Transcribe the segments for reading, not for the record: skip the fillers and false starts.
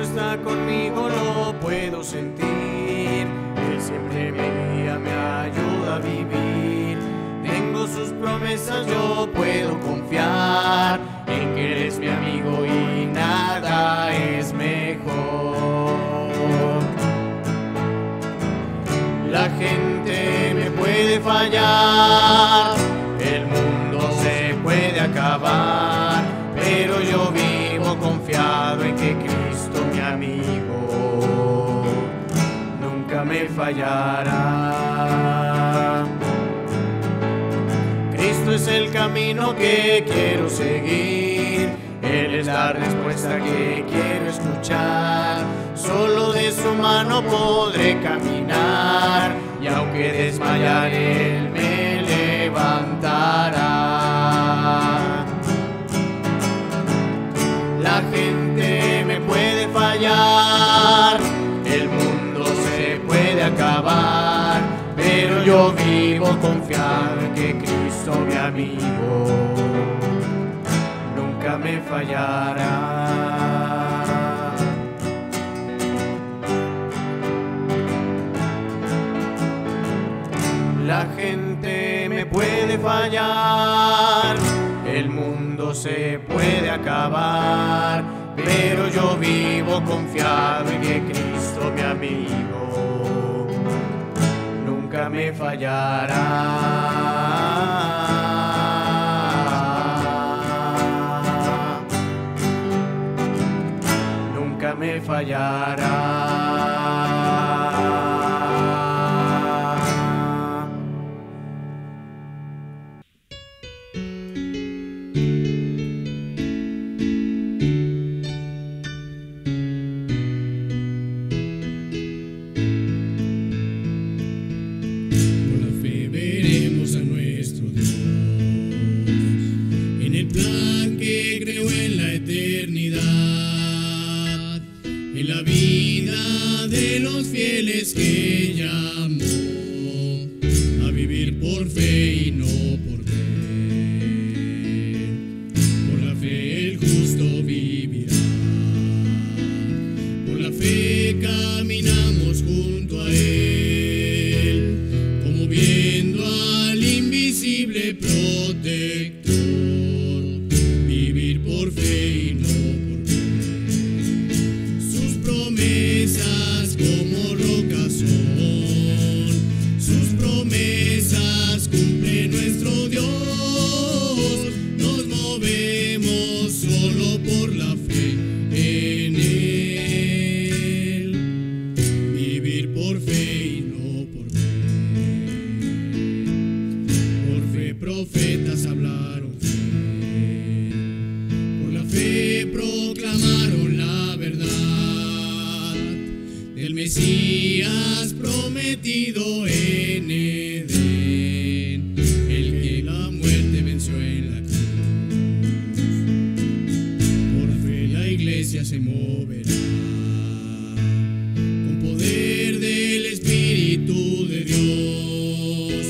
está conmigo lo puedo sentir. Él siempre me guía, me ayuda a vivir. Tengo sus promesas, yo puedo confiar en que Él es mi amigo y nada es mejor. La gente me puede fallar, el mundo se puede acabar, pero yo vivo confiado en que Cristo, mi amigo, nunca me fallará. Cristo es el camino que quiero seguir, Él es la respuesta que quiero escuchar. Solo de su mano podré caminar, y aunque desmayar, Él me levantará. La gente me puede fallar, el mundo se puede acabar, pero yo vivo confiado en que Cristo, mi amigo, nunca me fallará. La gente me puede fallar, el mundo se puede acabar, pero yo vivo confiado en que Cristo, mi amigo, nunca me fallará. Nunca me fallará. En la vida de los fieles que llamó a vivir por fe y no por ver. Por la fe el justo vivirá, por la fe caminamos junto a Él, como viendo al invisible protector. Vivir por fe y no por ver. Promesas como rocas son, sus promesas cumple nuestro Dios. Nos movemos solo por la fe en Él. Vivir por fe y no por ver. Por fe profetas hablaron fe, por la fe proclamaron la verdad del Mesías prometido en Edén, el que la muerte venció en la cruz. Por fe la iglesia se moverá, con poder del Espíritu de Dios,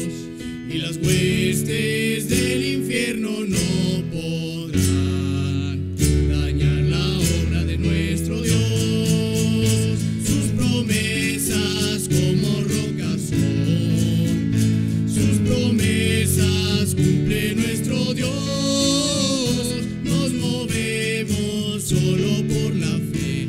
y las huestes del infierno no podrán dañar la obra de nuestro Dios. Como rocas son, sus promesas cumple nuestro Dios. Nos movemos solo por la fe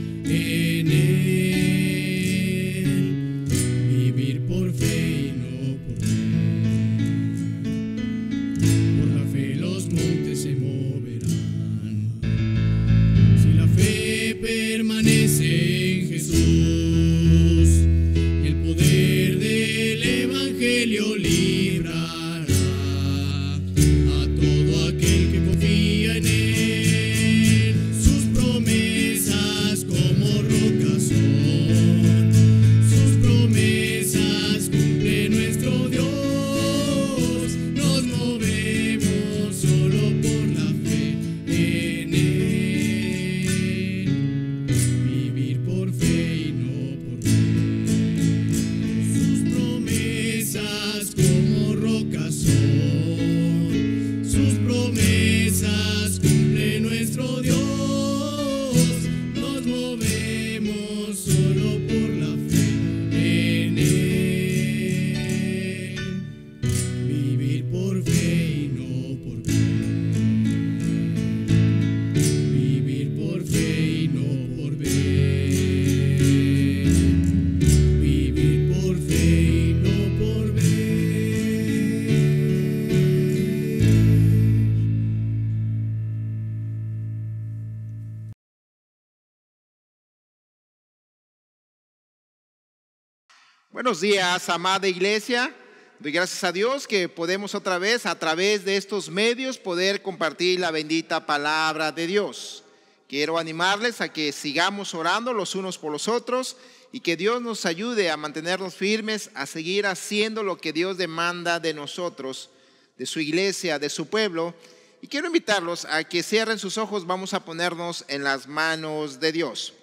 Buenos días, amada iglesia. Doy gracias a Dios que podemos otra vez a través de estos medios poder compartir la bendita palabra de Dios. Quiero animarles a que sigamos orando los unos por los otros y que Dios nos ayude a mantenernos firmes, a seguir haciendo lo que Dios demanda de nosotros, de su iglesia, de su pueblo. Y quiero invitarlos a que cierren sus ojos. Vamos a ponernos en las manos de Dios.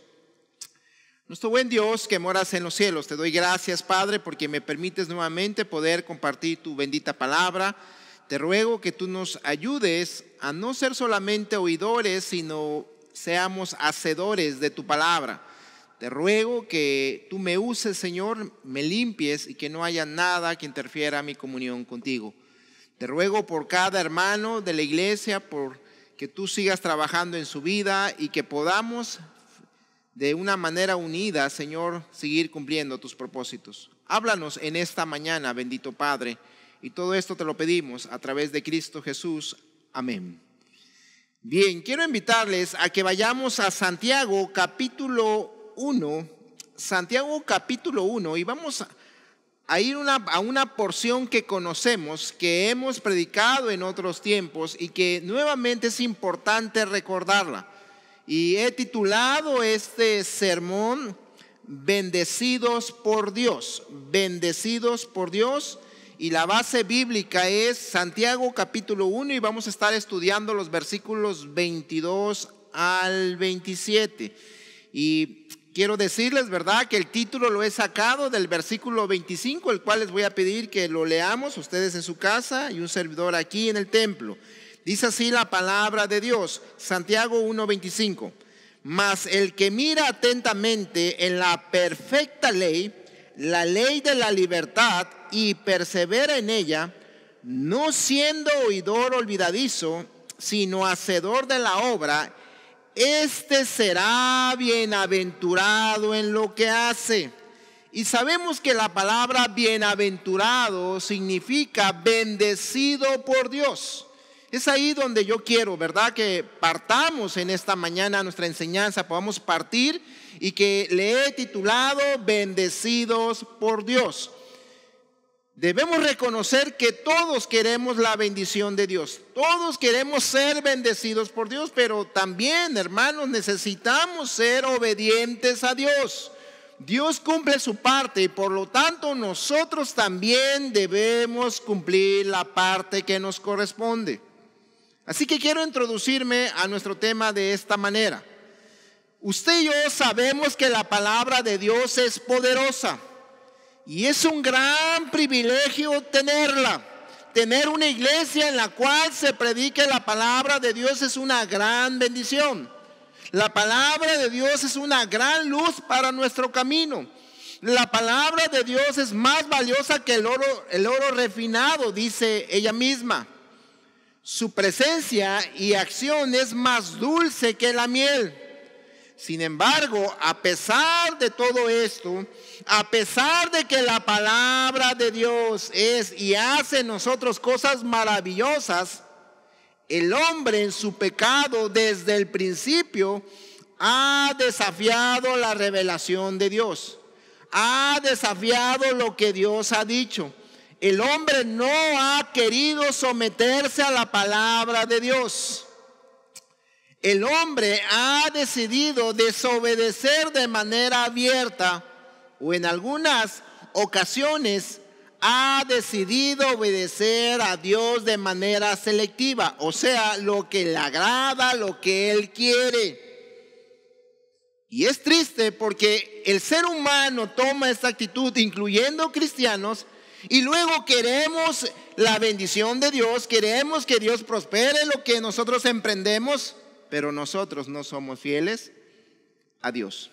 Nuestro buen Dios que moras en los cielos, te doy gracias, Padre, porque me permites nuevamente poder compartir tu bendita palabra. Te ruego que tú nos ayudes a no ser solamente oidores, sino seamos hacedores de tu palabra. Te ruego que tú me uses, Señor, me limpies y que no haya nada que interfiera en mi comunión contigo. Te ruego por cada hermano de la iglesia, por que tú sigas trabajando en su vida y que podamos de una manera unida, Señor, seguir cumpliendo tus propósitos. Háblanos en esta mañana, bendito Padre, y todo esto te lo pedimos a través de Cristo Jesús. Amén. Bien, quiero invitarles a que vayamos a Santiago capítulo 1, Santiago capítulo 1, y vamos a ir a una porción que conocemos, que hemos predicado en otros tiempos y que nuevamente es importante recordarla. Y he titulado este sermón Bendecidos por Dios, bendecidos por Dios, y la base bíblica es Santiago capítulo 1 y vamos a estar estudiando los versículos 22 al 27. Y quiero decirles, ¿verdad?, que el título lo he sacado del versículo 25, el cual les voy a pedir que lo leamos ustedes en su casa y un servidor aquí en el templo. Dice así la palabra de Dios, Santiago 1:25. Mas el que mira atentamente en la perfecta ley, la ley de la libertad, y persevera en ella, no siendo oidor olvidadizo, sino hacedor de la obra, este será bienaventurado en lo que hace. Y sabemos que la palabra bienaventurado significa bendecido por Dios. Es ahí donde yo quiero, ¿verdad?, que partamos en esta mañana nuestra enseñanza, podamos partir, y que le he titulado Bendecidos por Dios. Debemos reconocer que todos queremos la bendición de Dios, todos queremos ser bendecidos por Dios, pero también, hermanos, necesitamos ser obedientes a Dios. Dios cumple su parte y por lo tanto nosotros también debemos cumplir la parte que nos corresponde. Así que quiero introducirme a nuestro tema de esta manera. Usted y yo sabemos que la palabra de Dios es poderosa y es un gran privilegio tenerla. Tener una iglesia en la cual se predique la palabra de Dios es una gran bendición. La palabra de Dios es una gran luz para nuestro camino. La palabra de Dios es más valiosa que el oro refinado, dice ella misma. Su presencia y acción es más dulce que la miel. Sin embargo, a pesar de todo esto, a pesar de que la palabra de Dios es y hace en nosotros cosas maravillosas, el hombre en su pecado desde el principio ha desafiado la revelación de Dios, ha desafiado lo que Dios ha dicho. El hombre no ha querido someterse a la palabra de Dios. El hombre ha decidido desobedecer de manera abierta, o en algunas ocasiones ha decidido obedecer a Dios de manera selectiva, o sea, lo que le agrada, lo que él quiere. Y es triste porque el ser humano toma esta actitud, incluyendo cristianos, y luego queremos la bendición de Dios, queremos que Dios prospere lo que nosotros emprendemos, pero nosotros no somos fieles a Dios.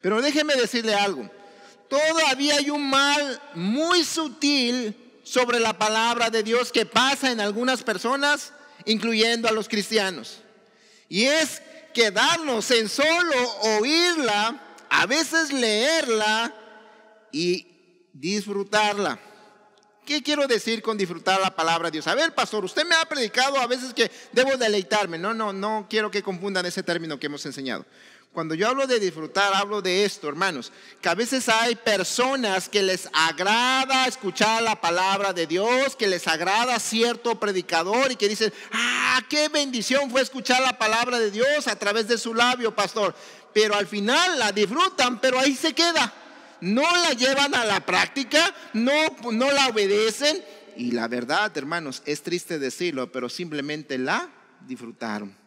Pero déjeme decirle algo, todavía hay un mal muy sutil sobre la palabra de Dios que pasa en algunas personas, incluyendo a los cristianos. Y es quedarnos en solo oírla, a veces leerla y disfrutarla. ¿Qué quiero decir con disfrutar la palabra de Dios? A ver, pastor, usted me ha predicado a veces que debo deleitarme. No quiero que confundan ese término que hemos enseñado. Cuando yo hablo de disfrutar, hablo de esto, hermanos, que a veces hay personas que les agrada escuchar la palabra de Dios, que les agrada cierto predicador y que dicen, qué bendición fue escuchar la palabra de Dios a través de su labio, pastor. Pero al final la disfrutan, pero ahí se queda. No la llevan a la práctica, no la obedecen. Y la verdad, hermanos, es triste decirlo, pero simplemente la disfrutaron.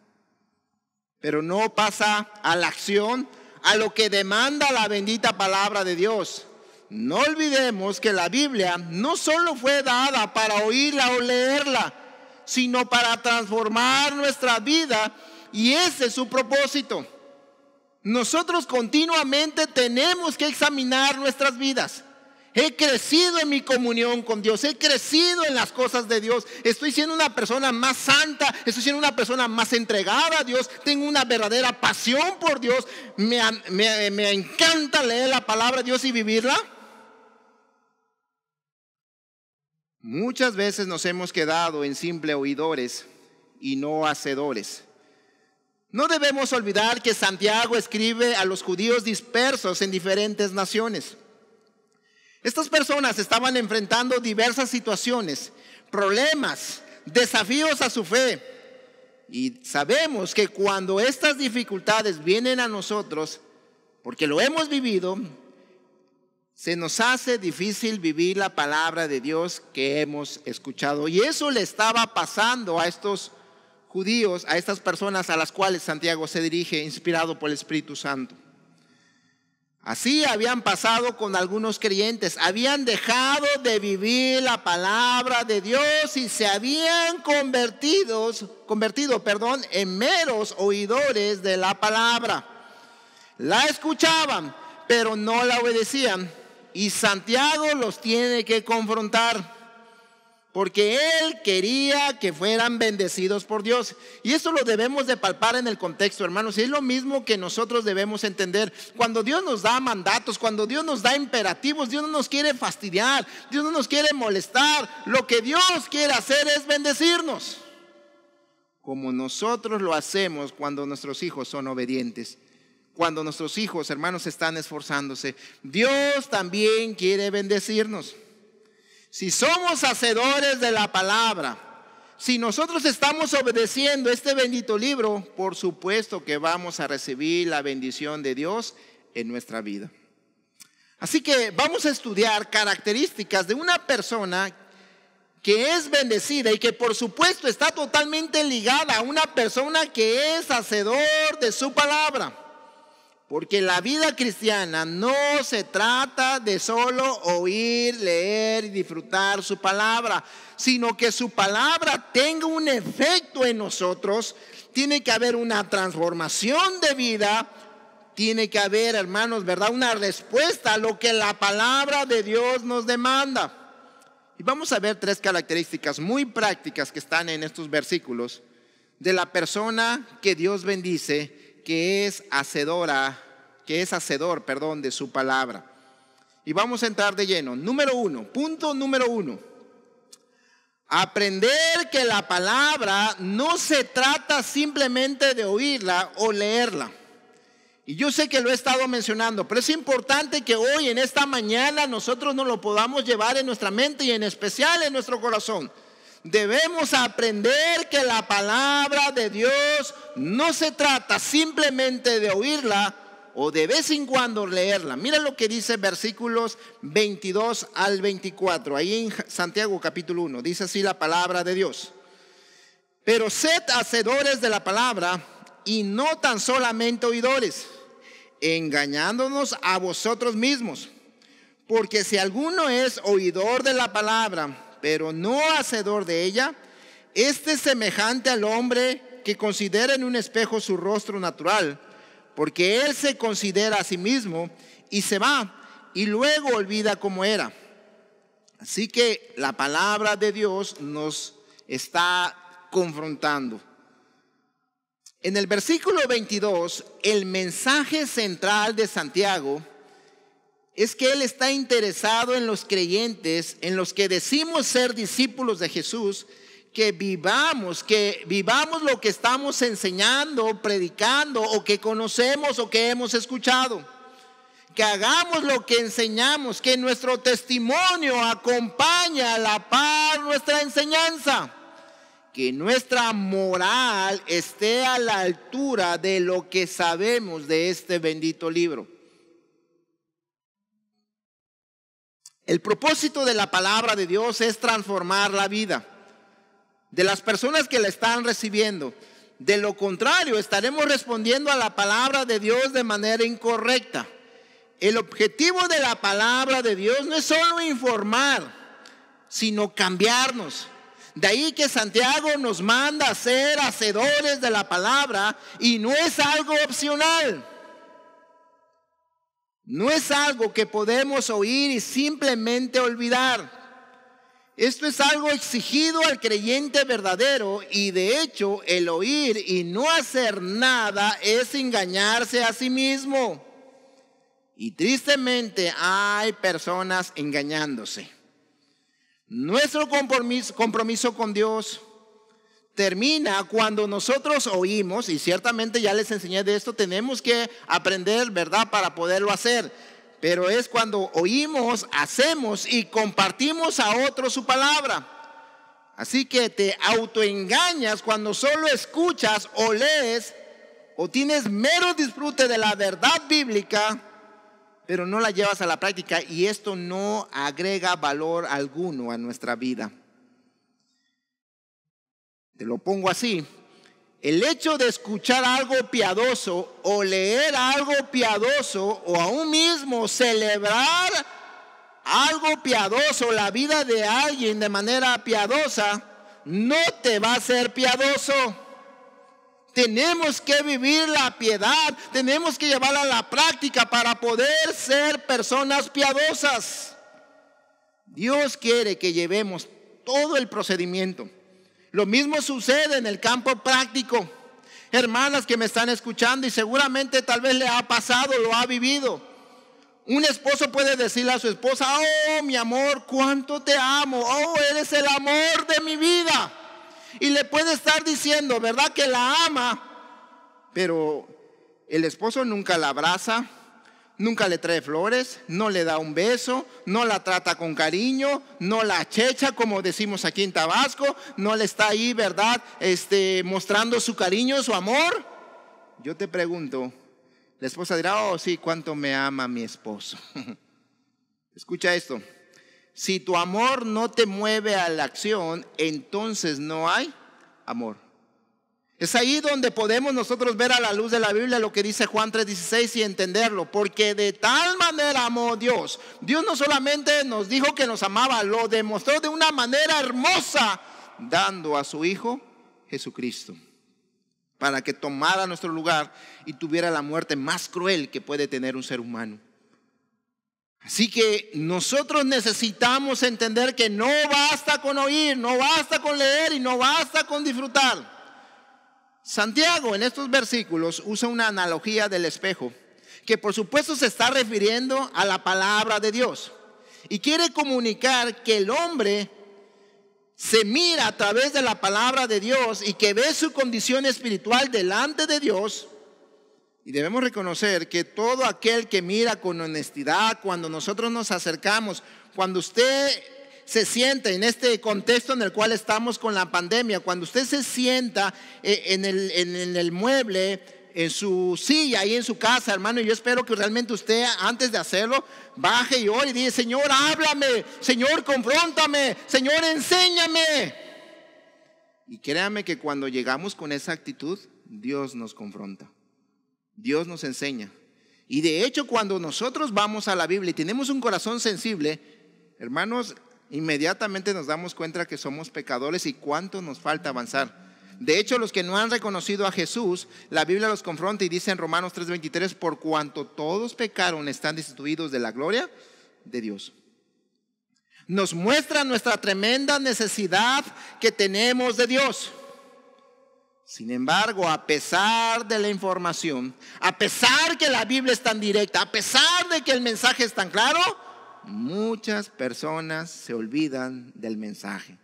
Pero no pasa a la acción, a lo que demanda la bendita palabra de Dios. No olvidemos que la Biblia no solo fue dada para oírla o leerla, sino para transformar nuestra vida, y ese es su propósito. Nosotros continuamente tenemos que examinar nuestras vidas. He crecido en mi comunión con Dios, he crecido en las cosas de Dios, estoy siendo una persona más santa, estoy siendo una persona más entregada a Dios, tengo una verdadera pasión por Dios, me encanta leer la palabra de Dios y vivirla. Muchas veces nos hemos quedado en simple oidores y no hacedores. No debemos olvidar que Santiago escribe a los judíos dispersos en diferentes naciones. Estas personas estaban enfrentando diversas situaciones, problemas, desafíos a su fe. Y sabemos que cuando estas dificultades vienen a nosotros, porque lo hemos vivido, se nos hace difícil vivir la palabra de Dios que hemos escuchado. Y eso le estaba pasando a estos judíos, a estas personas a las cuales Santiago se dirige, inspirado por el Espíritu Santo. Así habían pasado con algunos creyentes, habían dejado de vivir la palabra de Dios y se habían convertido, en meros oidores de la palabra. La escuchaban, pero no la obedecían, y Santiago los tiene que confrontar, porque él quería que fueran bendecidos por Dios. Y eso lo debemos de palpar en el contexto, hermanos. Y es lo mismo que nosotros debemos entender. Cuando Dios nos da mandatos, cuando Dios nos da imperativos, Dios no nos quiere fastidiar, Dios no nos quiere molestar. Lo que Dios quiere hacer es bendecirnos, como nosotros lo hacemos cuando nuestros hijos son obedientes. Cuando nuestros hijos, hermanos, están esforzándose, Dios también quiere bendecirnos. Si somos hacedores de la palabra, si nosotros estamos obedeciendo este bendito libro, por supuesto que vamos a recibir la bendición de Dios en nuestra vida. Así que vamos a estudiar características de una persona que es bendecida y que por supuesto está totalmente ligada a una persona que es hacedor de su palabra. Porque la vida cristiana no se trata de solo oír, leer y disfrutar su palabra, sino que su palabra tenga un efecto en nosotros. Tiene que haber una transformación de vida, tiene que haber, hermanos, ¿verdad?, una respuesta a lo que la palabra de Dios nos demanda. Y vamos a ver 3 características muy prácticas que están en estos versículos de la persona que Dios bendice, que es hacedor de su palabra. Y vamos a entrar de lleno. Punto número 1. Aprender que la palabra no se trata simplemente de oírla o leerla. Y yo sé que lo he estado mencionando, pero es importante que hoy, en esta mañana, nosotros nos lo podamos llevar en nuestra mente y en especial en nuestro corazón. Debemos aprender que la palabra de Dios no se trata simplemente de oírla o de vez en cuando leerla. Mira lo que dice versículos 22 al 24, ahí en Santiago capítulo 1, dice así la palabra de Dios. Pero sed hacedores de la palabra y no tan solamente oidores, engañándonos a vosotros mismos. Porque si alguno es oidor de la palabra, pero no hacedor de ella, este es semejante al hombre que considera en un espejo su rostro natural, porque él se considera a sí mismo y se va y luego olvida cómo era. Así que la palabra de Dios nos está confrontando. En el versículo 22, el mensaje central de Santiago es que Él está interesado en los creyentes, en los que decimos ser discípulos de Jesús, que vivamos lo que estamos enseñando, predicando, o que conocemos o que hemos escuchado. Que hagamos lo que enseñamos, que nuestro testimonio acompañe a la par nuestra enseñanza. Que nuestra moral esté a la altura de lo que sabemos de este bendito libro. El propósito de la palabra de Dios es transformar la vida de las personas que la están recibiendo. De lo contrario, estaremos respondiendo a la palabra de Dios de manera incorrecta. El objetivo de la palabra de Dios no es solo informar, sino cambiarnos. De ahí que Santiago nos manda a ser hacedores de la palabra, y no es algo opcional. No es algo que podemos oír y simplemente olvidar. Esto es algo exigido al creyente verdadero, y de hecho el oír y no hacer nada es engañarse a sí mismo. Y tristemente hay personas engañándose. Nuestro compromiso con Dios termina cuando nosotros oímos, y ciertamente ya les enseñé de esto, tenemos que aprender, ¿verdad?, para poderlo hacer. Pero es cuando oímos, hacemos y compartimos a otros su palabra. Así que te autoengañas cuando solo escuchas o lees o tienes mero disfrute de la verdad bíblica, pero no la llevas a la práctica, y esto no agrega valor alguno a nuestra vida. Te lo pongo así: el hecho de escuchar algo piadoso o leer algo piadoso, o aún mismo celebrar algo piadoso, la vida de alguien de manera piadosa, no te va a hacer piadoso. Tenemos que vivir la piedad, tenemos que llevarla a la práctica para poder ser personas piadosas. Dios quiere que llevemos todo el procedimiento. Lo mismo sucede en el campo práctico. Hermanas que me están escuchando, y seguramente tal vez le ha pasado, lo ha vivido. Un esposo puede decirle a su esposa: oh, mi amor, cuánto te amo, oh, eres el amor de mi vida. Y le puede estar diciendo, ¿verdad?, que la ama, pero el esposo nunca la abraza, nunca le trae flores, no le da un beso, no la trata con cariño, no la achecha, como decimos aquí en Tabasco, no le está ahí, ¿verdad?, mostrando su cariño, su amor. Yo te pregunto, la esposa dirá: oh, sí, cuánto me ama mi esposo. Escucha esto: si tu amor no te mueve a la acción, entonces no hay amor. Es ahí donde podemos nosotros ver a la luz de la Biblia lo que dice Juan 3:16 y entenderlo. Porque de tal manera amó Dios. Dios no solamente nos dijo que nos amaba, lo demostró de una manera hermosa, dando a su Hijo Jesucristo, para que tomara nuestro lugar y tuviera la muerte más cruel que puede tener un ser humano. Así que nosotros necesitamos entender que no basta con oír, no basta con leer y no basta con disfrutar. Santiago en estos versículos usa una analogía del espejo, que por supuesto se está refiriendo a la palabra de Dios, y quiere comunicar que el hombre se mira a través de la palabra de Dios y que ve su condición espiritual delante de Dios. Y debemos reconocer que todo aquel que mira con honestidad, cuando nosotros nos acercamos, cuando usted se sienta en este contexto en el cual estamos con la pandemia, cuando usted se sienta en el mueble, en su silla, ahí en su casa, hermano, yo espero que realmente usted, antes de hacerlo, baje y ore y diga: Señor, háblame, Señor, confróntame, Señor, enséñame. Y créame que cuando llegamos con esa actitud, Dios nos confronta, Dios nos enseña. Y de hecho, cuando nosotros vamos a la Biblia y tenemos un corazón sensible, hermanos, inmediatamente nos damos cuenta que somos pecadores y cuánto nos falta avanzar. De hecho, los que no han reconocido a Jesús, la Biblia los confronta y dice en Romanos 3:23: por cuanto todos pecaron, están destituidos de la gloria de Dios. Nos muestra nuestra tremenda necesidad que tenemos de Dios. Sin embargo, a pesar de la información, a pesar que la Biblia es tan directa, a pesar de que el mensaje es tan claro, muchas personas se olvidan del mensaje.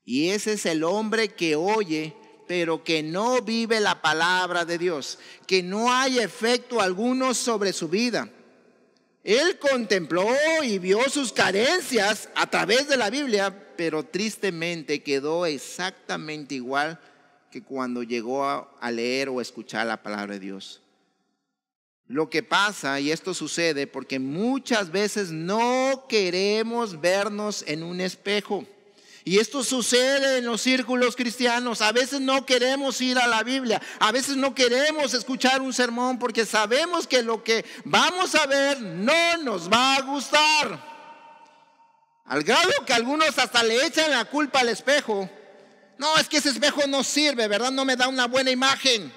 Y ese es el hombre que oye, pero que no vive la palabra de Dios, que no hay efecto alguno sobre su vida. Él contempló y vio sus carencias a través de la Biblia, pero tristemente quedó exactamente igual que cuando llegó a leer o escuchar la palabra de Dios. Lo que pasa, y esto sucede porque muchas veces no queremos vernos en un espejo. Y esto sucede en los círculos cristianos. A veces no queremos ir a la Biblia, a veces no queremos escuchar un sermón porque sabemos que lo que vamos a ver no nos va a gustar. Al grado que algunos hasta le echan la culpa al espejo. No, es que ese espejo no sirve, ¿verdad? No me da una buena imagen.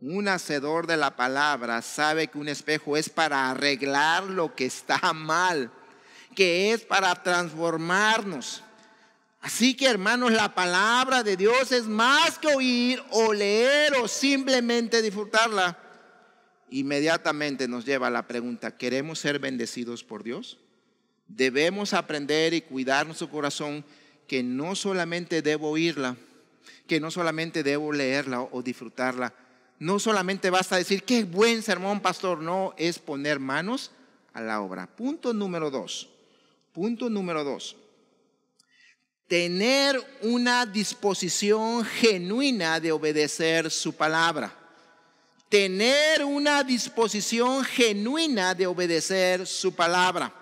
Un hacedor de la palabra sabe que un espejo es para arreglar lo que está mal, que es para transformarnos. Así que, hermanos, la palabra de Dios es más que oír o leer o simplemente disfrutarla. Inmediatamente nos lleva a la pregunta: ¿queremos ser bendecidos por Dios? Debemos aprender y cuidar nuestro corazón, que no solamente debo oírla, que no solamente debo leerla o disfrutarla. No solamente basta decir qué buen sermón, pastor. No, es poner manos a la obra. Punto número 2. Tener una disposición genuina de obedecer su palabra. Tener una disposición genuina de obedecer su palabra.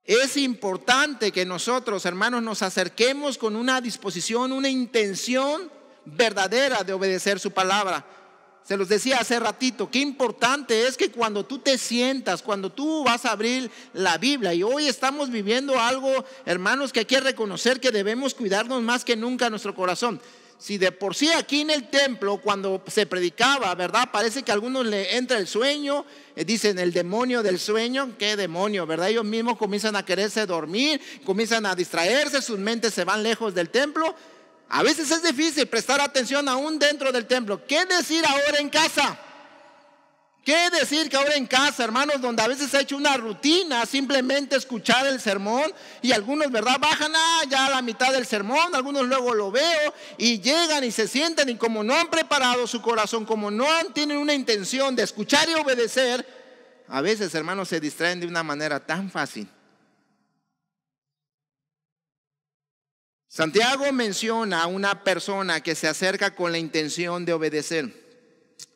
Es importante que nosotros, hermanos, nos acerquemos con una disposición, una intención verdadera de obedecer su palabra. Se los decía hace ratito, qué importante es que cuando tú te sientas, cuando tú vas a abrir la Biblia, y hoy estamos viviendo algo, hermanos, que hay que reconocer que debemos cuidarnos más que nunca nuestro corazón. Si de por sí aquí en el templo, cuando se predicaba, ¿verdad? Parece que a algunos le entra el sueño, dicen el demonio del sueño. ¿Qué demonio, verdad? Ellos mismos comienzan a quererse dormir, comienzan a distraerse, sus mentes se van lejos del templo. A veces es difícil prestar atención aún dentro del templo. ¿Qué decir ahora en casa? ¿Qué decir que ahora en casa, hermanos, donde a veces se ha hecho una rutina simplemente escuchar el sermón, y algunos, ¿verdad?, bajan ya a la mitad del sermón, algunos luego lo veo y llegan y se sientan, y como no han preparado su corazón, como no tienen una intención de escuchar y obedecer, a veces, hermanos, se distraen de una manera tan fácil. Santiago menciona a una persona que se acerca con la intención de obedecer.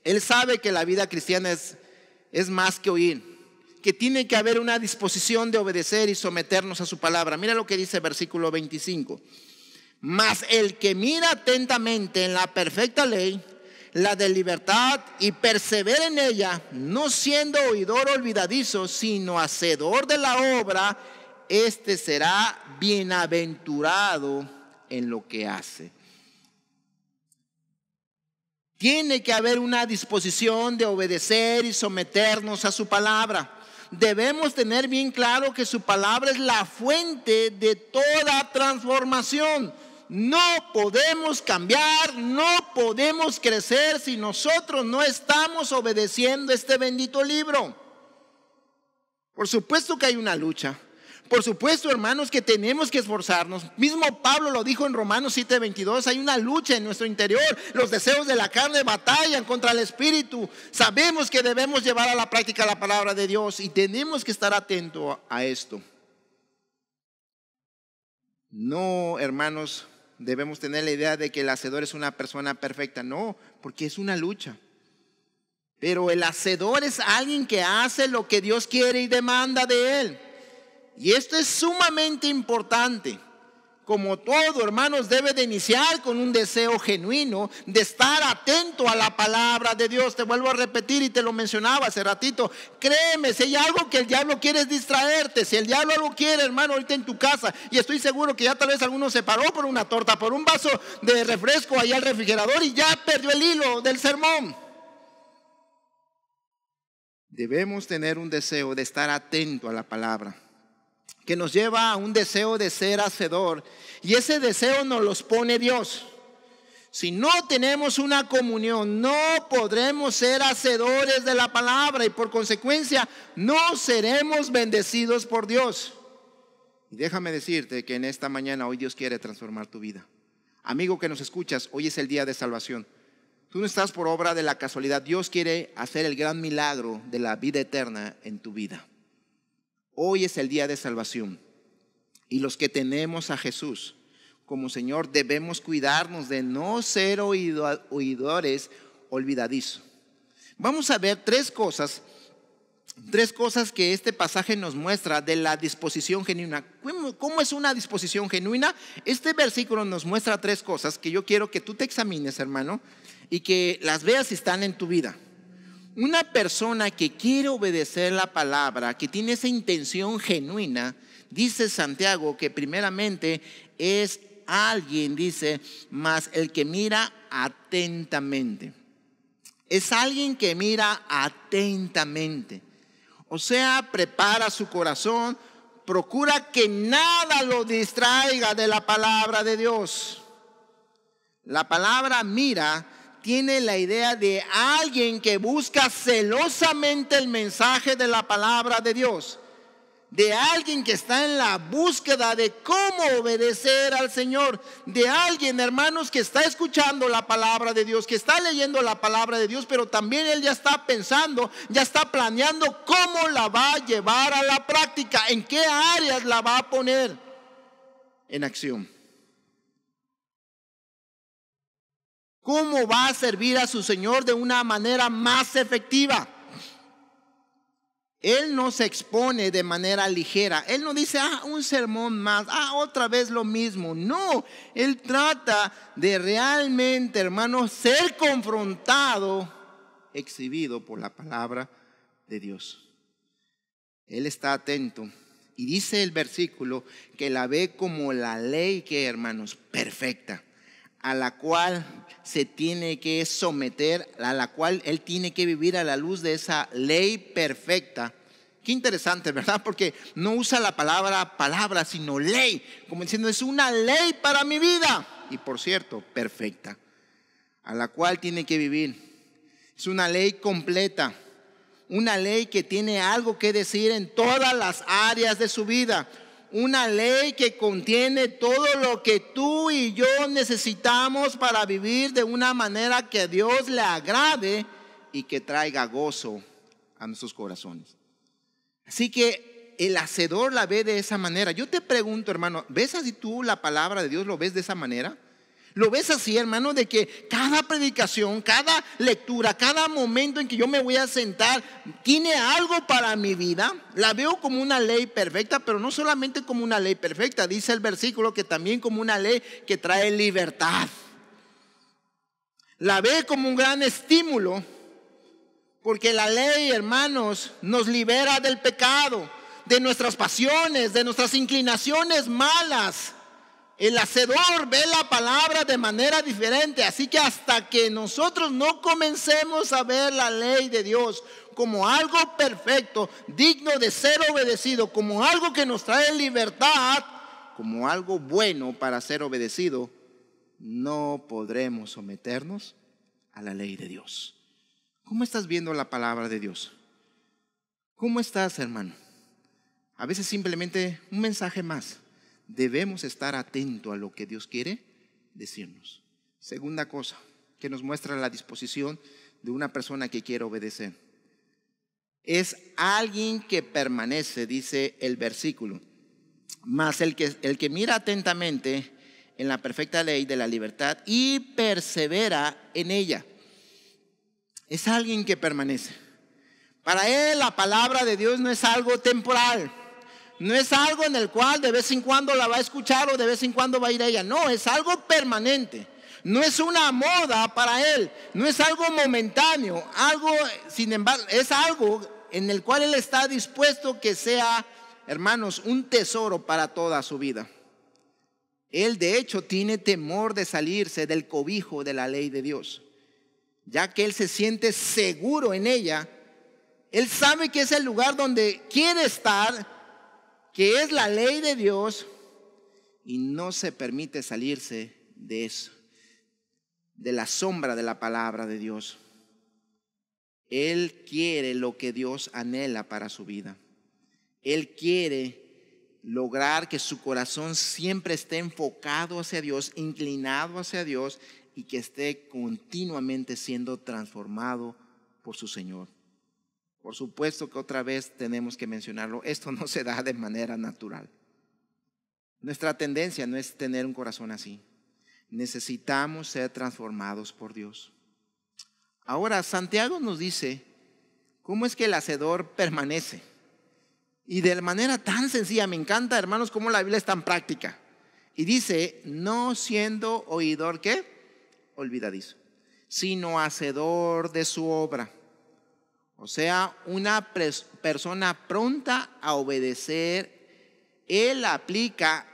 Él sabe que la vida cristiana es más que oír, que tiene que haber una disposición de obedecer y someternos a su palabra. Mira lo que dice el versículo 25. Mas el que mira atentamente en la perfecta ley, la de libertad, y persevera en ella, no siendo oidor olvidadizo, sino hacedor de la obra, este será bienaventurado en lo que hace. Tiene que haber una disposición de obedecer y someternos a su palabra. Debemos tener bien claro que su palabra es la fuente de toda transformación. No podemos cambiar, no podemos crecer si nosotros no estamos obedeciendo este bendito libro. Por supuesto que hay una lucha. Por supuesto, hermanos, que tenemos que esforzarnos. Mismo Pablo lo dijo en Romanos 7:22. Hay una lucha en nuestro interior. Los deseos de la carne batallan contra el espíritu. Sabemos que debemos llevar a la práctica la palabra de Dios y tenemos que estar atentos a esto. No, hermanos, debemos tener la idea de que el hacedor es una persona perfecta. No, porque es una lucha. Pero el hacedor es alguien que hace lo que Dios quiere y demanda de él. Y esto es sumamente importante. Como todo, hermanos, debe de iniciar con un deseo genuino de estar atento a la palabra de Dios. Te vuelvo a repetir y te lo mencionaba hace ratito. Créeme, si hay algo que el diablo quiere es distraerte. Si el diablo algo quiere, hermano, ahorita en tu casa, y estoy seguro que ya tal vez alguno se paró por una torta, por un vaso de refresco allá al refrigerador y ya perdió el hilo del sermón. Debemos tener un deseo de estar atento a la palabra, que nos lleva a un deseo de ser hacedor, y ese deseo nos los pone Dios. Si no tenemos una comunión, no podremos ser hacedores de la palabra y por consecuencia no seremos bendecidos por Dios. Y déjame decirte que en esta mañana hoy Dios quiere transformar tu vida. Amigo que nos escuchas, hoy es el día de salvación. Tú no estás por obra de la casualidad. Dios quiere hacer el gran milagro de la vida eterna en tu vida. Hoy es el día de salvación. Y los que tenemos a Jesús como Señor debemos cuidarnos de no ser oidores olvidadizos. Vamos a ver tres cosas que este pasaje nos muestra de la disposición genuina. ¿Cómo es una disposición genuina? Este versículo nos muestra tres cosas que yo quiero que tú te examines, hermano, y que las veas si están en tu vida. Una persona que quiere obedecer la palabra, que tiene esa intención genuina, dice Santiago que primeramente es alguien, dice, más el que mira atentamente. Es alguien que mira atentamente. O sea, prepara su corazón, procura que nada lo distraiga de la palabra de Dios. La palabra mira tiene la idea de alguien que busca celosamente el mensaje de la palabra de Dios. De alguien que está en la búsqueda de cómo obedecer al Señor. De alguien, hermanos, que está escuchando la palabra de Dios, que está leyendo la palabra de Dios, pero también él ya está pensando, ya está planeando cómo la va a llevar a la práctica, en qué áreas la va a poner en acción. ¿Cómo va a servir a su Señor de una manera más efectiva? Él no se expone de manera ligera. Él no dice, un sermón más, otra vez lo mismo. No, él trata de realmente, hermanos, ser confrontado, exhibido por la palabra de Dios. Él está atento. Y dice el versículo que la ve como la ley que, hermanos, perfecta, a la cual se tiene que someter, a la cual él tiene que vivir a la luz de esa ley perfecta. Qué interesante, ¿verdad? Porque no usa la palabra, sino ley, como diciendo, es una ley para mi vida. Y por cierto, perfecta, a la cual tiene que vivir. Es una ley completa, una ley que tiene algo que decir en todas las áreas de su vida. Una ley que contiene todo lo que tú y yo necesitamos para vivir de una manera que a Dios le agrade y que traiga gozo a nuestros corazones. Así que el hacedor la ve de esa manera. Yo te pregunto, hermano, ¿ves así tú la palabra de Dios? ¿Lo ves de esa manera? ¿Lo ves así, hermano, de que cada predicación, cada lectura, cada momento en que yo me voy a sentar tiene algo para mi vida? La veo como una ley perfecta, pero no solamente como una ley perfecta. Dice el versículo que también como una ley que trae libertad. La ve como un gran estímulo, porque la ley, hermanos, nos libera del pecado, de nuestras pasiones, de nuestras inclinaciones malas. El hacedor ve la palabra de manera diferente. Así que hasta que nosotros no comencemos a ver la ley de Dios como algo perfecto, digno de ser obedecido, como algo que nos trae libertad, como algo bueno para ser obedecido, no podremos someternos a la ley de Dios. ¿Cómo estás viendo la palabra de Dios? ¿Cómo estás, hermano? A veces simplemente un mensaje más. Debemos estar atentos a lo que Dios quiere decirnos. Segunda cosa que nos muestra la disposición de una persona que quiere obedecer. Es alguien que permanece, dice el versículo. Mas el que mira atentamente en la perfecta ley de la libertad y persevera en ella. Es alguien que permanece. Para él la palabra de Dios no es algo temporal. No es algo en el cual de vez en cuando la va a escuchar o de vez en cuando va a ir a ella. No, es algo permanente. No es una moda para él. No es algo momentáneo. Algo, sin embargo, es algo en el cual él está dispuesto que sea, hermanos, un tesoro para toda su vida. Él de hecho tiene temor de salirse del cobijo de la ley de Dios, ya que él se siente seguro en ella. Él sabe que es el lugar donde quiere estar, que es la ley de Dios, y no se permite salirse de eso. de la sombra de la palabra de Dios. Él quiere lo que Dios anhela para su vida. Él quiere lograr que su corazón siempre esté enfocado hacia Dios, inclinado hacia Dios, y que esté continuamente siendo transformado por su Señor. Por supuesto que otra vez tenemos que mencionarlo, esto no se da de manera natural. Nuestra tendencia no es tener un corazón así. Necesitamos ser transformados por Dios. Ahora, Santiago nos dice cómo es que el hacedor permanece. Y de manera tan sencilla, me encanta, hermanos, cómo la Biblia es tan práctica. Y dice, no siendo oidor, ¿qué? Olvidadizo, sino hacedor de su obra. O sea, una persona pronta a obedecer. Él aplica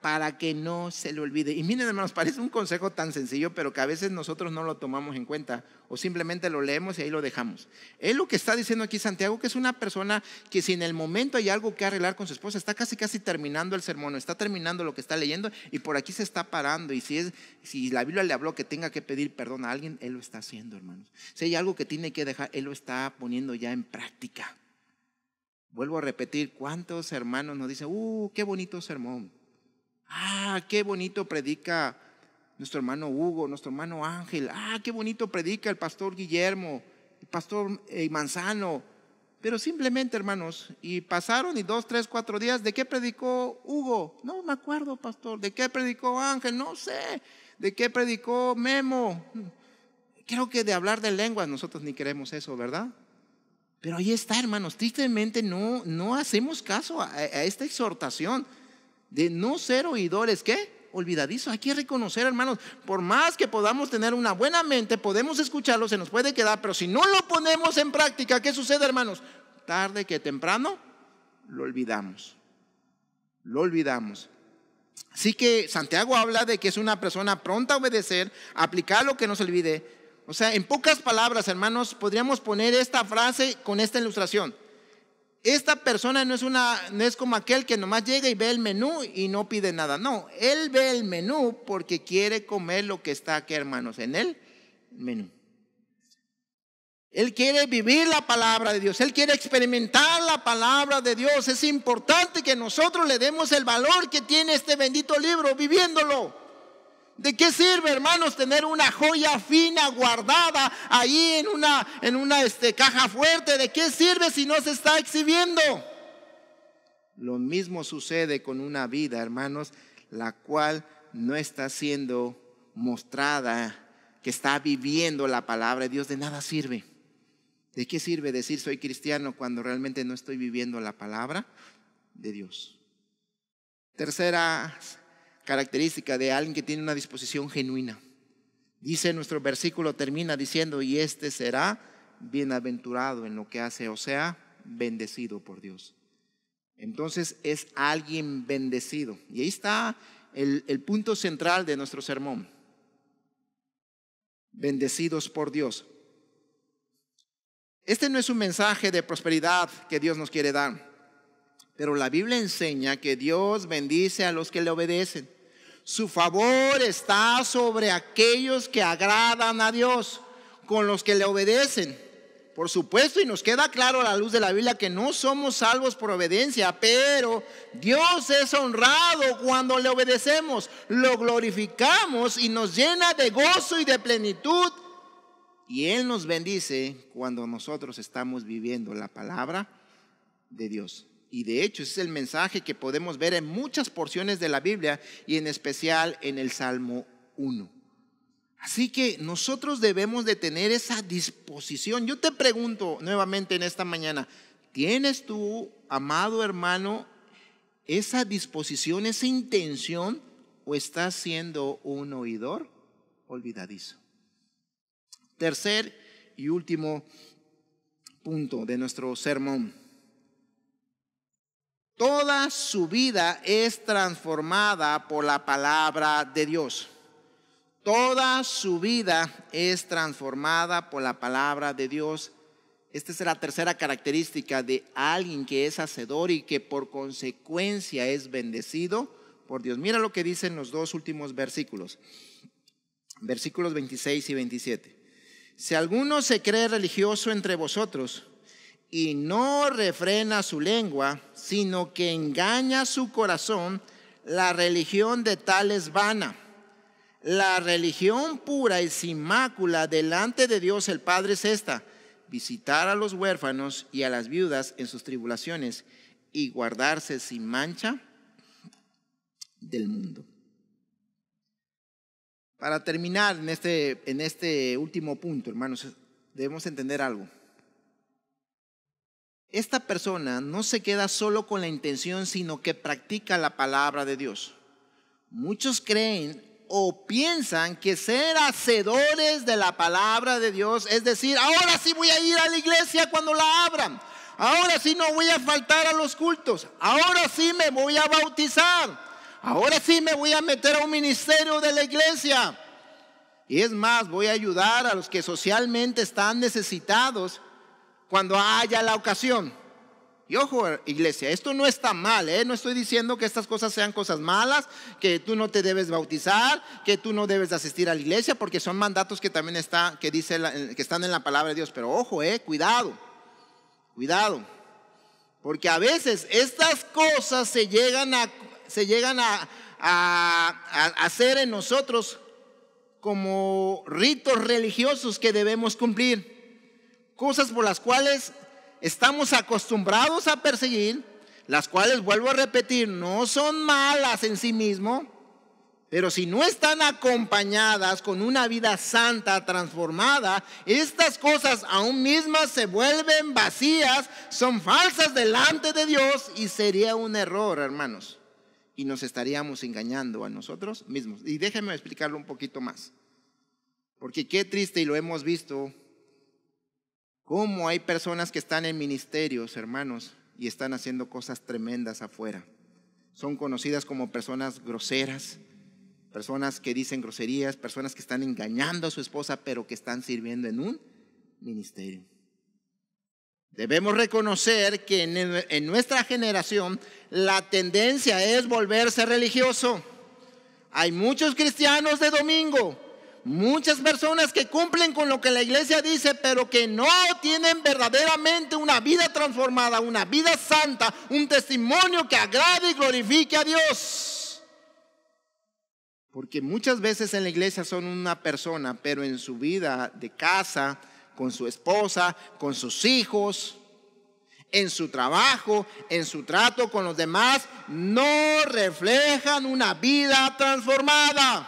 para que no se le olvide. Y miren, hermanos, parece un consejo tan sencillo, pero que a veces nosotros no lo tomamos en cuenta o simplemente lo leemos y ahí lo dejamos. Él lo que está diciendo aquí Santiago, que es una persona que si en el momento hay algo que arreglar con su esposa, está casi terminando el sermón, está terminando lo que está leyendo y por aquí se está parando. Y si la Biblia le habló que tenga que pedir perdón a alguien, él lo está haciendo, hermanos. Si hay algo que tiene que dejar, él lo está poniendo ya en práctica. Vuelvo a repetir, ¿cuántos hermanos nos dicen, qué bonito sermón? Qué bonito predica nuestro hermano Hugo, nuestro hermano Ángel. Qué bonito predica el pastor Guillermo, el pastor Manzano. Pero simplemente, hermanos, y pasaron 2, 3, 4 días. ¿De qué predicó Hugo? No me acuerdo, pastor. ¿De qué predicó Ángel? No sé. ¿De qué predicó Memo? Creo que de hablar de lenguas nosotros ni queremos eso, ¿verdad? Pero ahí está, hermanos. Tristemente no hacemos caso a esta exhortación de no ser oidores, ¿qué? Olvidadizo. Hay que reconocer, hermanos, por más que podamos tener una buena mente, podemos escucharlo, se nos puede quedar, pero si no lo ponemos en práctica, ¿qué sucede, hermanos? Tarde que temprano lo olvidamos. Lo olvidamos. Así que Santiago habla de que es una persona pronta a obedecer, a aplicar lo que no se olvide. O sea, en pocas palabras, hermanos, podríamos poner esta frase con esta ilustración. Esta persona no es como aquel que nomás llega y ve el menú y no pide nada. No, él ve el menú porque quiere comer lo que está aquí, hermanos, en el menú. Él quiere vivir la palabra de Dios. Él quiere experimentar la palabra de Dios. Es importante que nosotros le demos el valor que tiene este bendito libro viviéndolo. ¿De qué sirve, hermanos, tener una joya fina guardada ahí en una caja fuerte? ¿De qué sirve si no se está exhibiendo? Lo mismo sucede con una vida, hermanos, la cual no está siendo mostrada, que está viviendo la palabra de Dios. De nada sirve. ¿De qué sirve decir soy cristiano cuando realmente no estoy viviendo la palabra de Dios? Tercera característica de alguien que tiene una disposición genuina. Dice nuestro versículo, termina diciendo, y este será bienaventurado en lo que hace, o sea, bendecido por Dios. Entonces es alguien bendecido. Y ahí está el punto central de nuestro sermón. Bendecidos por Dios. Este no es un mensaje de prosperidad que Dios nos quiere dar. Pero la Biblia enseña que Dios bendice a los que le obedecen. Su favor está sobre aquellos que agradan a Dios, con los que le obedecen. Por supuesto, y nos queda claro a la luz de la Biblia que no somos salvos por obediencia, pero Dios es honrado cuando le obedecemos, lo glorificamos y nos llena de gozo y de plenitud. Y Él nos bendice cuando nosotros estamos viviendo la palabra de Dios. Y de hecho ese es el mensaje que podemos ver en muchas porciones de la Biblia y en especial en el Salmo 1. Así que nosotros debemos de tener esa disposición. Yo te pregunto nuevamente en esta mañana, ¿tienes tú, amado hermano, esa disposición, esa intención, o estás siendo un oidor olvidadizo? Tercer y último punto de nuestro sermón. Toda su vida es transformada por la palabra de Dios. Toda su vida es transformada por la palabra de Dios. Esta es la tercera característica de alguien que es hacedor y que por consecuencia es bendecido por Dios. Mira lo que dicen los 2 últimos versículos. versículos 26 y 27. Si alguno se cree religioso entre vosotros y no refrena su lengua, sino que engaña su corazón, la religión de tal es vana. La religión pura y sin mácula delante de Dios el Padre es esta: visitar a los huérfanos y a las viudas en sus tribulaciones y guardarse sin mancha del mundo. Para terminar en este último punto, hermanos, debemos entender algo. Esta persona no se queda solo con la intención, sino que practica la palabra de Dios. Muchos creen o piensan que ser hacedores de la palabra de Dios, es decir, ahora sí voy a ir a la iglesia cuando la abran, ahora sí no voy a faltar a los cultos, ahora sí me voy a bautizar, ahora sí me voy a meter a un ministerio de la iglesia. Y es más, voy a ayudar a los que socialmente están necesitados cuando haya la ocasión. Y ojo, iglesia, esto no está mal, no estoy diciendo que estas cosas sean cosas malas, que tú no te debes bautizar, que tú no debes asistir a la iglesia, porque son mandatos que también están en la palabra de Dios. Pero ojo, cuidado, porque a veces estas cosas se llegan a hacer en nosotros como ritos religiosos que debemos cumplir, cosas por las cuales estamos acostumbrados a perseguir, las cuales, vuelvo a repetir, no son malas en sí mismo, pero si no están acompañadas con una vida santa, transformada, estas cosas aún mismas se vuelven vacías, son falsas delante de Dios y sería un error, hermanos. Y nos estaríamos engañando a nosotros mismos. Y déjenme explicarlo un poquito más, porque qué triste, y lo hemos visto, cómo hay personas que están en ministerios, hermanos, y están haciendo cosas tremendas afuera. Son conocidas como personas groseras, personas que dicen groserías, personas que están engañando a su esposa, pero que están sirviendo en un ministerio. Debemos reconocer que en nuestra generación la tendencia es volverse religioso. Hay muchos cristianos de domingo, muchas personas que cumplen con lo que la iglesia dice, pero que no tienen verdaderamente una vida transformada, una vida santa, un testimonio que agrade y glorifique a Dios. Porque muchas veces en la iglesia son una persona, pero en su vida de casa, con su esposa, con sus hijos, en su trabajo, en su trato con los demás, no reflejan una vida transformada.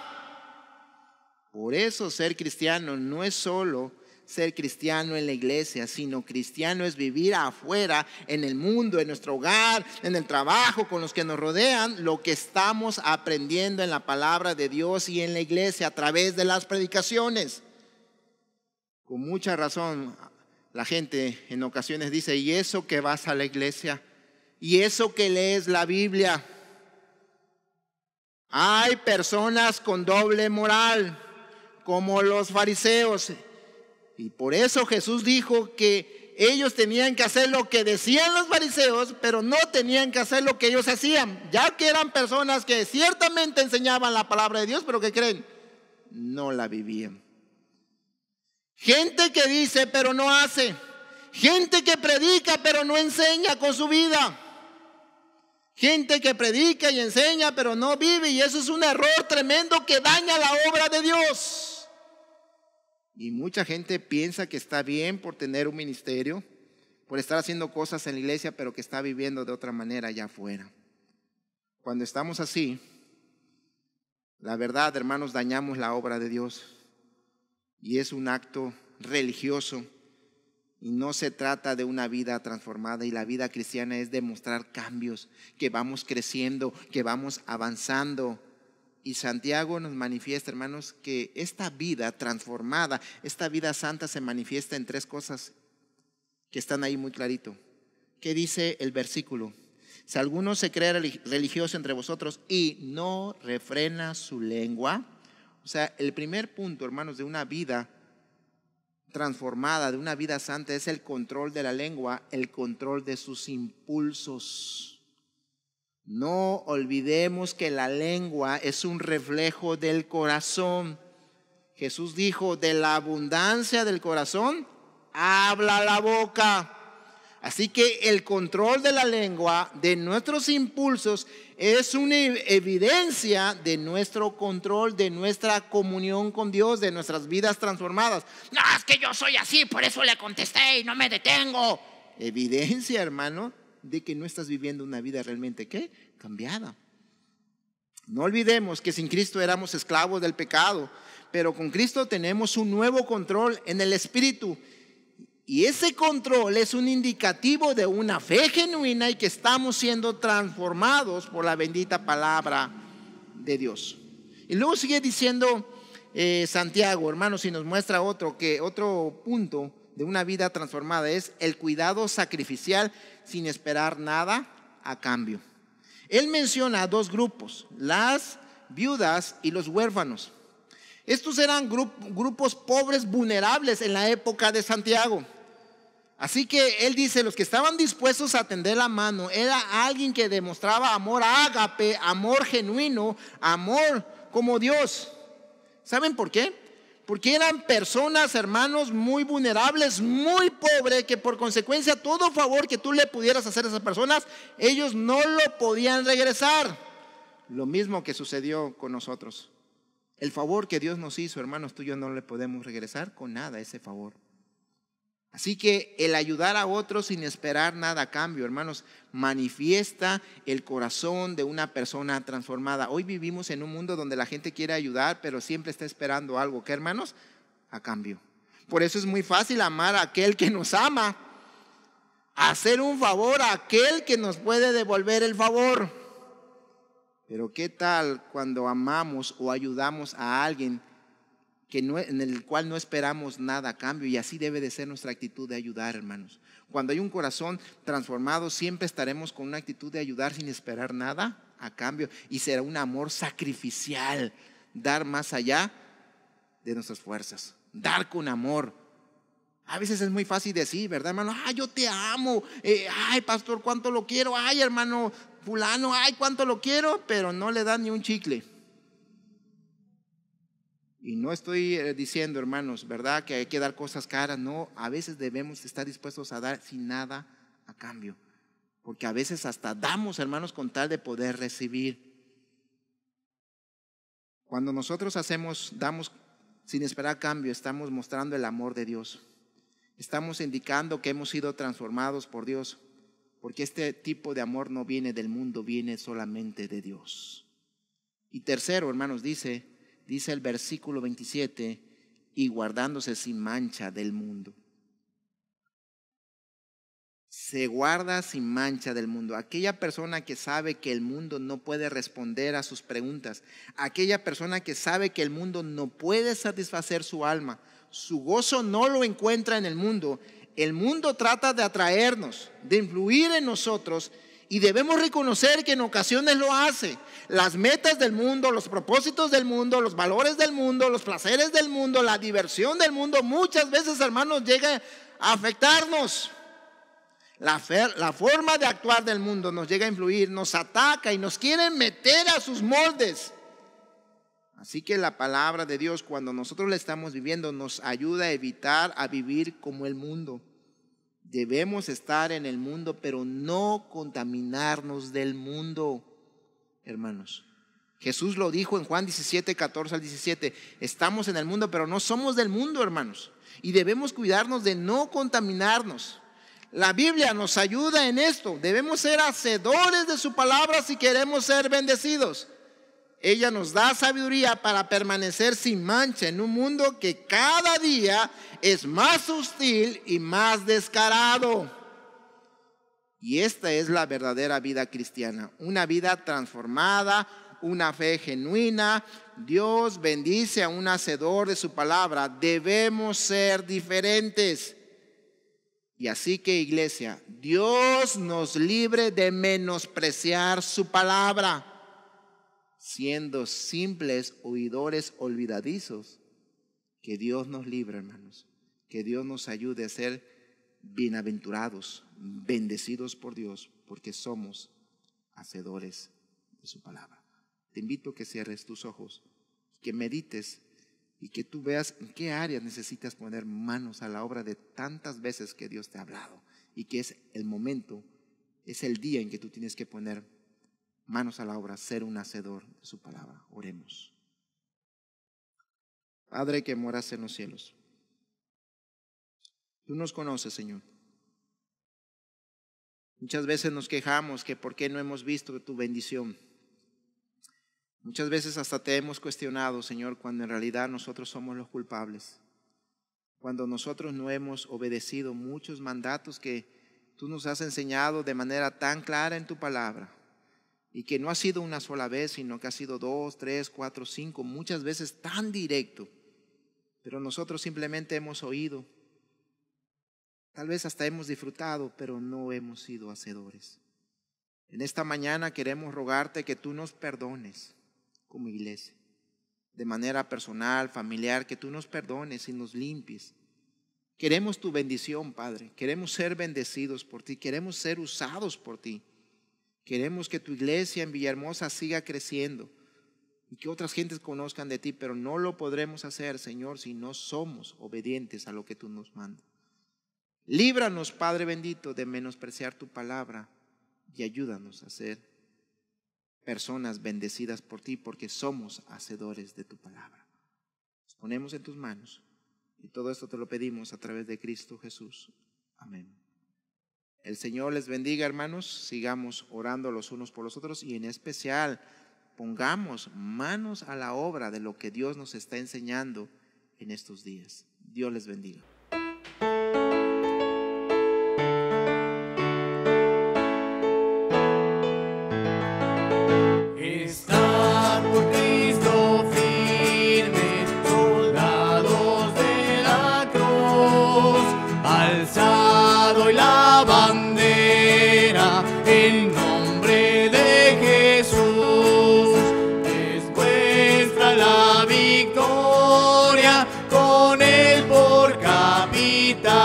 Por eso ser cristiano no es solo ser cristiano en la iglesia, sino cristiano es vivir afuera, en el mundo, en nuestro hogar, en el trabajo, con los que nos rodean, lo que estamos aprendiendo en la palabra de Dios y en la iglesia a través de las predicaciones. Con mucha razón, la gente en ocasiones dice: ¿y eso que vas a la iglesia? ¿Y eso que lees la Biblia? Hay personas con doble moral, como los fariseos. Y por eso Jesús dijo que ellos tenían que hacer lo que decían los fariseos, pero no tenían que hacer lo que ellos hacían, ya que eran personas que ciertamente enseñaban la palabra de Dios, pero ¿qué creen? No la vivían. Gente que dice pero no hace, gente que predica pero no enseña con su vida, gente que predica y enseña pero no vive, y eso es un error tremendo que daña la obra de Dios. Y mucha gente piensa que está bien por tener un ministerio, por estar haciendo cosas en la iglesia, pero que está viviendo de otra manera allá afuera. Cuando estamos así, la verdad, hermanos, dañamos la obra de Dios. Y es un acto religioso y no se trata de una vida transformada. Y la vida cristiana es demostrar cambios, que vamos creciendo, que vamos avanzando. Y Santiago nos manifiesta, hermanos, que esta vida transformada, esta vida santa se manifiesta en tres cosas que están ahí muy clarito. ¿Qué dice el versículo? Si alguno se cree religioso entre vosotros y no refrena su lengua. O sea, el primer punto, hermanos, de una vida transformada, de una vida santa, es el control de la lengua, el control de sus impulsos. No olvidemos que la lengua es un reflejo del corazón. Jesús dijo, de la abundancia del corazón, habla la boca. Así que el control de la lengua, de nuestros impulsos, es una evidencia de nuestro control, de nuestra comunión con Dios, de nuestras vidas transformadas. No, es que yo soy así, por eso le contesté y no me detengo. Evidencia, hermano, de que no estás viviendo una vida realmente, ¿qué? Cambiada. No olvidemos que sin Cristo éramos esclavos del pecado, pero con Cristo tenemos un nuevo control en el Espíritu. Y ese control es un indicativo de una fe genuina y que estamos siendo transformados por la bendita palabra de Dios. Y luego sigue diciendo Santiago, hermanos, y nos muestra otro punto de una vida transformada es el cuidado sacrificial sin esperar nada a cambio. Él menciona dos grupos, las viudas y los huérfanos. Estos eran grupos pobres, vulnerables en la época de Santiago. Así que él dice, los que estaban dispuestos a tender la mano, era alguien que demostraba amor ágape, amor genuino, amor como Dios. ¿Saben por qué? Porque eran personas, hermanos, muy vulnerables, muy pobres, que por consecuencia todo favor que tú le pudieras hacer a esas personas, ellos no lo podían regresar. Lo mismo que sucedió con nosotros. El favor que Dios nos hizo, hermanos, tú y yo no le podemos regresar con nada ese favor. Así que el ayudar a otros sin esperar nada a cambio, hermanos, manifiesta el corazón de una persona transformada. Hoy vivimos en un mundo donde la gente quiere ayudar, pero siempre está esperando algo, ¿qué, hermanos? A cambio. Por eso es muy fácil amar a aquel que nos ama, hacer un favor a aquel que nos puede devolver el favor. Pero ¿qué tal cuando amamos o ayudamos a alguien en el cual no esperamos nada a cambio? Y así debe de ser nuestra actitud de ayudar, hermanos. Cuando hay un corazón transformado, siempre estaremos con una actitud de ayudar sin esperar nada a cambio. Y será un amor sacrificial, dar más allá de nuestras fuerzas, dar con amor. A veces es muy fácil decir, ¿verdad, hermano? Ay, yo te amo. Ay, pastor, cuánto lo quiero. Ay, hermano fulano, ay, cuánto lo quiero. Pero no le dan ni un chicle. Y no estoy diciendo, hermanos, ¿verdad?, que hay que dar cosas caras. No, a veces debemos estar dispuestos a dar sin nada a cambio. Porque a veces hasta damos, hermanos, con tal de poder recibir. Cuando nosotros damos sin esperar cambio, estamos mostrando el amor de Dios. Estamos indicando que hemos sido transformados por Dios. Porque este tipo de amor no viene del mundo, viene solamente de Dios. Y tercero, hermanos, dice el versículo 27, y guardándose sin mancha del mundo. Se guarda sin mancha del mundo. Aquella persona que sabe que el mundo no puede responder a sus preguntas. Aquella persona que sabe que el mundo no puede satisfacer su alma. Su gozo no lo encuentra en el mundo. El mundo trata de atraernos, de influir en nosotros. Y debemos reconocer que en ocasiones lo hace. Las metas del mundo, los propósitos del mundo, los valores del mundo, los placeres del mundo, la diversión del mundo, muchas veces, hermanos, llega a afectarnos. La forma de actuar del mundo nos llega a influir, nos ataca y nos quiere meter a sus moldes. Así que la palabra de Dios, cuando nosotros la estamos viviendo, nos ayuda a evitar a vivir como el mundo. Debemos estar en el mundo, pero no contaminarnos del mundo, hermanos. Jesús lo dijo en Juan 17, 14 al 17. Estamos en el mundo, pero no somos del mundo, hermanos. Y debemos cuidarnos de no contaminarnos. La Biblia nos ayuda en esto. Debemos ser hacedores de su palabra si queremos ser bendecidos. Ella nos da sabiduría para permanecer sin mancha en un mundo que cada día es más hostil y más descarado. Y esta es la verdadera vida cristiana, una vida transformada, una fe genuina. Dios bendice a un hacedor de su palabra. Debemos ser diferentes. Y así que, iglesia, Dios nos libre de menospreciar su palabra, siendo simples oidores olvidadizos. Que Dios nos libre, hermanos. Que Dios nos ayude a ser bienaventurados, bendecidos por Dios, porque somos hacedores de su palabra. Te invito a que cierres tus ojos, que medites y que tú veas en qué áreas necesitas poner manos a la obra de tantas veces que Dios te ha hablado, y que es el momento, es el día en que tú tienes que poner manos a la obra, ser un hacedor de su palabra. Oremos. Padre que moras en los cielos, tú nos conoces, Señor. Muchas veces nos quejamos que por qué no hemos visto tu bendición. Muchas veces hasta te hemos cuestionado, Señor, cuando en realidad nosotros somos los culpables. Cuando nosotros no hemos obedecido muchos mandatos que tú nos has enseñado de manera tan clara en tu palabra. Y que no ha sido una sola vez, sino que ha sido 2, 3, 4, 5, muchas veces tan directo. Pero nosotros simplemente hemos oído. Tal vez hasta hemos disfrutado, pero no hemos sido hacedores. En esta mañana queremos rogarte que tú nos perdones como iglesia. De manera personal, familiar, que tú nos perdones y nos limpies. Queremos tu bendición, Padre. Queremos ser bendecidos por ti. Queremos ser usados por ti. Queremos que tu iglesia en Villahermosa siga creciendo y que otras gentes conozcan de ti, pero no lo podremos hacer, Señor, si no somos obedientes a lo que tú nos mandas. Líbranos, Padre bendito, de menospreciar tu palabra y ayúdanos a ser personas bendecidas por ti, porque somos hacedores de tu palabra. Nos ponemos en tus manos y todo esto te lo pedimos a través de Cristo Jesús. Amén. El Señor les bendiga, hermanos. Sigamos orando los unos por los otros y en especial pongamos manos a la obra de lo que Dios nos está enseñando en estos días. Dios les bendiga. Estad por Cristo firmes, soldados de la cruz, alzado y la bandera en nombre de Jesús. Es vuestra la victoria con él por capitán.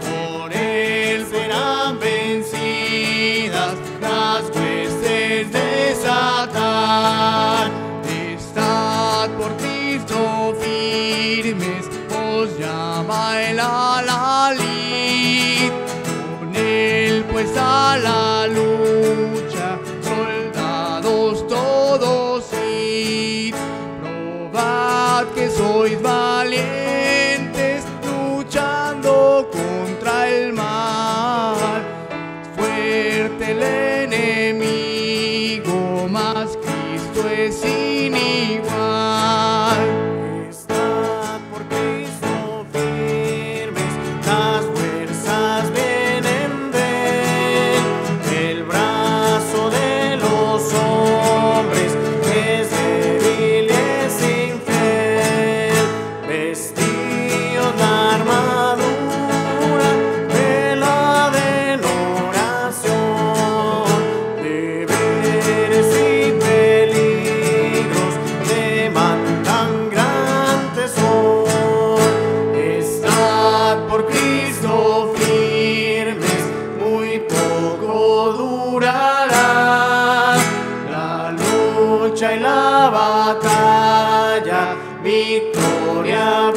Por él serán vencidas las huestes de Satán. Estad por Cristo firmes, os llama el Alalí. Con él pues a la lucha, soldados todos id. Probad que sois valientes, luchando contra el mal. Fuerte el enemigo, mas Cristo es sin igual. Estad por Cristo firmes, las fuerzas vienen de él. El brazo de los hombres es débil y es infiel. Vestidos la armadura de la oración, deberes y peligros demandan gran tesoro. Estad por Cristo firmes, muy poco durará la lucha y la batalla, victoria.